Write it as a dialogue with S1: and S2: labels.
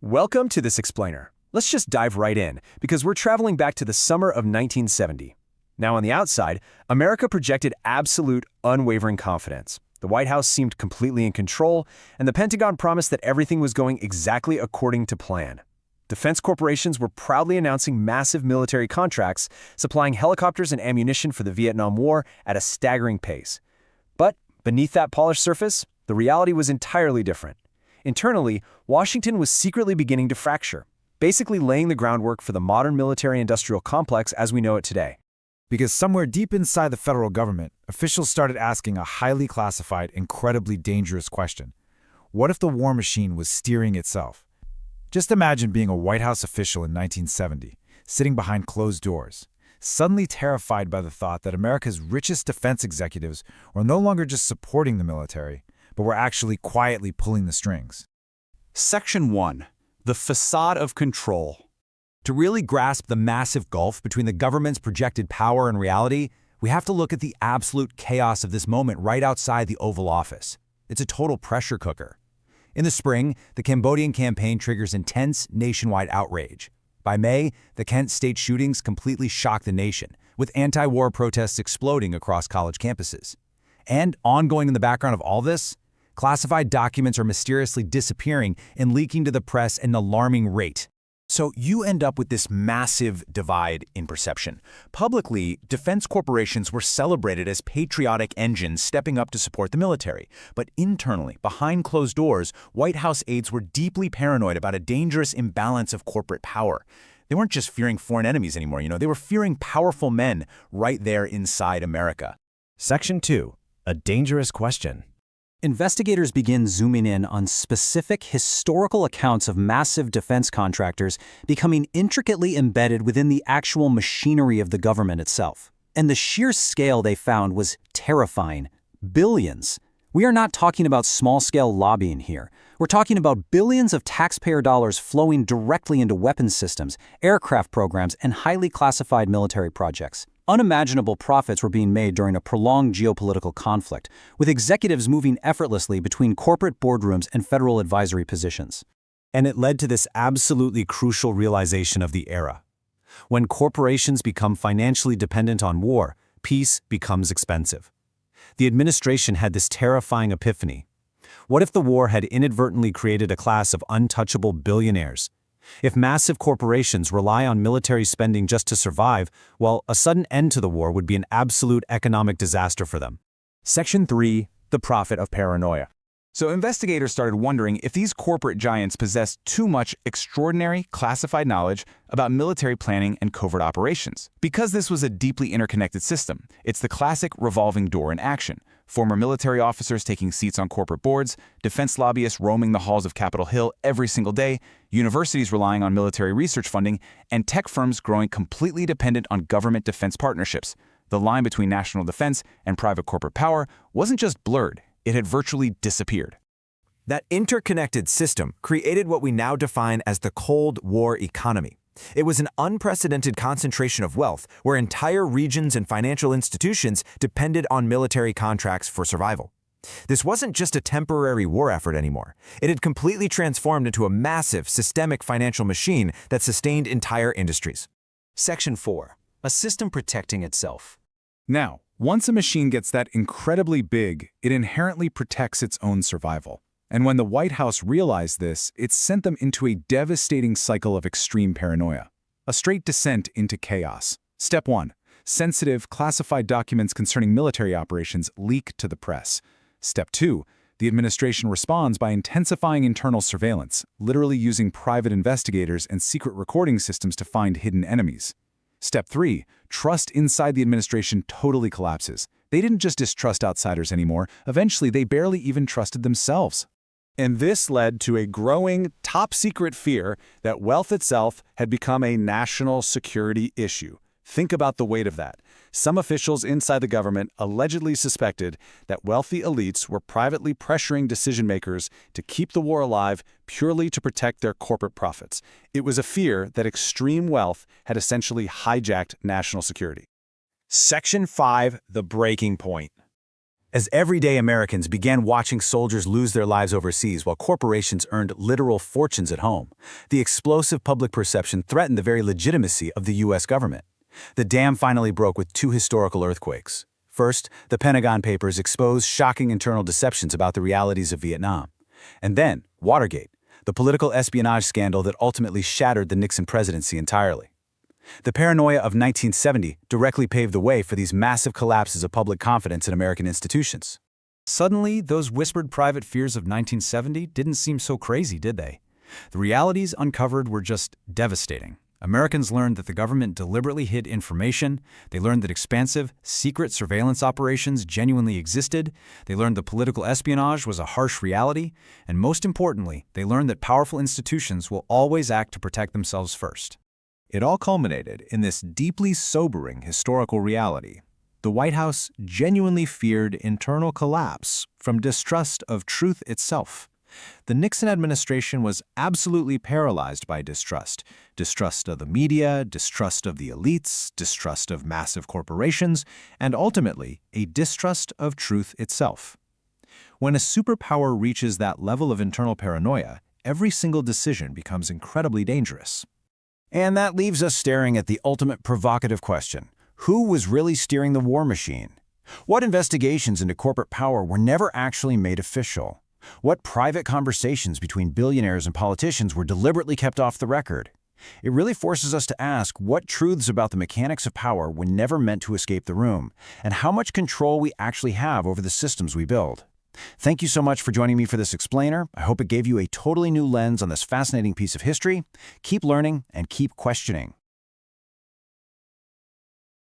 S1: Welcome to this explainer. Let's just dive right in, because we're traveling back to the summer of 1970. Now on the outside, America projected absolute, unwavering confidence. The White House seemed completely in control, and the Pentagon promised that everything was going exactly according to plan. Defense corporations were proudly announcing massive military contracts, supplying helicopters and ammunition for the Vietnam War at a staggering pace. But beneath that polished surface, the reality was entirely different. Internally, Washington was secretly beginning to fracture, basically laying the groundwork for the modern military-industrial complex as we know it today.
S2: Because somewhere deep inside the federal government, officials started asking a highly classified, incredibly dangerous question. What if the war machine was steering itself? Just imagine being a White House official in 1970, sitting behind closed doors, suddenly terrified by the thought that America's richest defense executives were no longer just supporting the military, but were actually quietly pulling the strings.
S3: Section 1. The Facade of Control. To really grasp the massive gulf between the government's projected power and reality, we have to look at the absolute chaos of this moment right outside the Oval Office. It's a total pressure cooker. In the spring, the Cambodian campaign triggers intense nationwide outrage. By May, the Kent state shootings completely shock the nation, with anti-war protests exploding across college campuses. And ongoing in the background of all this, classified documents are mysteriously disappearing and leaking to the press at an alarming rate. So you end up with this massive divide in perception. Publicly, defense corporations were celebrated as patriotic engines stepping up to support the military. But internally, behind closed doors, White House aides were deeply paranoid about a dangerous imbalance of corporate power. They weren't just fearing foreign enemies anymore, they were fearing powerful men right there inside America.
S1: Section 2. A dangerous question.
S4: Investigators begin zooming in on specific historical accounts of massive defense contractors becoming intricately embedded within the actual machinery of the government itself. And the sheer scale they found was terrifying. Billions. We are not talking about small-scale lobbying here. We're talking about billions of taxpayer dollars flowing directly into weapons systems, aircraft programs, and highly classified military projects. Unimaginable profits were being made during a prolonged geopolitical conflict, with executives moving effortlessly between corporate boardrooms and federal advisory positions.
S1: And it led to this absolutely crucial realization of the era. When corporations become financially dependent on war, peace becomes expensive. The administration had this terrifying epiphany. What if the war had inadvertently created a class of untouchable billionaires? If massive corporations rely on military spending just to survive, well, a sudden end to the war would be an absolute economic disaster for them.
S3: Section 3. The Profit of Paranoia. So investigators started wondering if these corporate giants possessed too much extraordinary classified knowledge about military planning and covert operations. Because this was a deeply interconnected system, it's the classic revolving door in action. Former military officers taking seats on corporate boards, defense lobbyists roaming the halls of Capitol Hill every single day, universities relying on military research funding, and tech firms growing completely dependent on government defense partnerships. The line between national defense and private corporate power wasn't just blurred, it had virtually disappeared.
S1: That interconnected system created what we now define as the Cold War economy. It was an unprecedented concentration of wealth where entire regions and financial institutions depended on military contracts for survival. This wasn't just a temporary war effort anymore. It had completely transformed into a massive, systemic financial machine that sustained entire industries.
S4: Section 4. A system protecting itself.
S3: Now, once a machine gets that incredibly big, it inherently protects its own survival. And when the White House realized this, it sent them into a devastating cycle of extreme paranoia. A straight descent into chaos. Step 1. Sensitive, classified documents concerning military operations leak to the press. Step 2. The administration responds by intensifying internal surveillance, literally using private investigators and secret recording systems to find hidden enemies. Step 3. Trust inside the administration totally collapses. They didn't just distrust outsiders anymore. Eventually, they barely even trusted themselves.
S5: And this led to a growing, top-secret fear that wealth itself had become a national security issue. Think about the weight of that. Some officials inside the government allegedly suspected that wealthy elites were privately pressuring decision-makers to keep the war alive purely to protect their corporate profits. It was a fear that extreme wealth had essentially hijacked national security.
S1: Section 5. The breaking point.
S3: As everyday Americans began watching soldiers lose their lives overseas while corporations earned literal fortunes at home, the explosive public perception threatened the very legitimacy of the U.S. government. The dam finally broke with two historical earthquakes. First, the Pentagon Papers exposed shocking internal deceptions about the realities of Vietnam. And then, Watergate, the political espionage scandal that ultimately shattered the Nixon presidency entirely. The paranoia of 1970 directly paved the way for these massive collapses of public confidence in American institutions.
S1: Suddenly, those whispered private fears of 1970 didn't seem so crazy, did they? The realities uncovered were just devastating. Americans learned that the government deliberately hid information. They learned that expansive, secret surveillance operations genuinely existed. They learned that political espionage was a harsh reality. And most importantly, they learned that powerful institutions will always act to protect themselves first. It all culminated in this deeply sobering historical reality. The White House genuinely feared internal collapse from distrust of truth itself. The Nixon administration was absolutely paralyzed by distrust. Distrust of the media, distrust of the elites, distrust of massive corporations, and ultimately, a distrust of truth itself. When a superpower reaches that level of internal paranoia, every single decision becomes incredibly dangerous.
S6: And that leaves us staring at the ultimate provocative question. Who was really steering the war machine? What investigations into corporate power were never actually made official? What private conversations between billionaires and politicians were deliberately kept off the record? It really forces us to ask what truths about the mechanics of power were never meant to escape the room, and how much control we actually have over the systems we build. Thank you so much for joining me for this explainer. I hope it gave you a totally new lens on this fascinating piece of history. Keep learning and keep questioning.